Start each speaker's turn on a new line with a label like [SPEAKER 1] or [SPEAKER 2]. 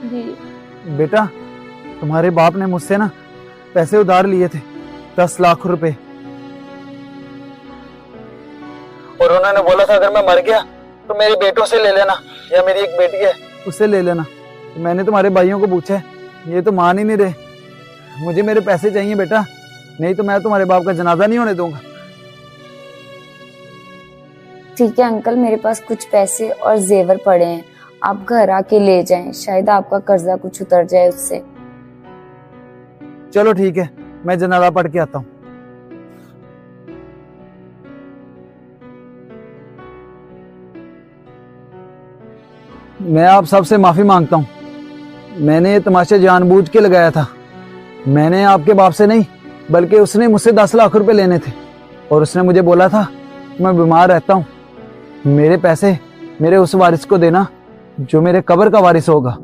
[SPEAKER 1] जी।
[SPEAKER 2] बेटा, तुम्हारे बाप ने मुझसे ना पैसे उधार लिए थे, 10 लाख रुपए, और उन्होंने बोला था अगर मैं मर गया तो मेरे बेटों से ले लेना, या मेरी एक बेटी है उससे ले लेना। तो मैंने तुम्हारे भाइयों को पूछा, ये तो मान ही नहीं रहे। मुझे मेरे पैसे चाहिए बेटा, नहीं तो मैं तुम्हारे बाप का जनाजा नहीं होने दूंगा।
[SPEAKER 1] ठीक है अंकल, मेरे पास कुछ पैसे और जेवर पड़े हैं, आप घर आके ले जाएं, शायद आपका कर्जा कुछ उतर जाए उससे।
[SPEAKER 2] चलो ठीक है, मैं जनाजा पढ़ के आता हूँ। मैं आप सबसे माफी मांगता हूँ, मैंने ये तमाशा जानबूझ के लगाया था। मैंने आपके बाप से नहीं, बल्कि उसने मुझसे 10 लाख रुपए लेने थे, और उसने मुझे बोला था मैं बीमार रहता हूँ, मेरे पैसे मेरे उस वारिस को देना जो मेरे कब्र का वारिस होगा।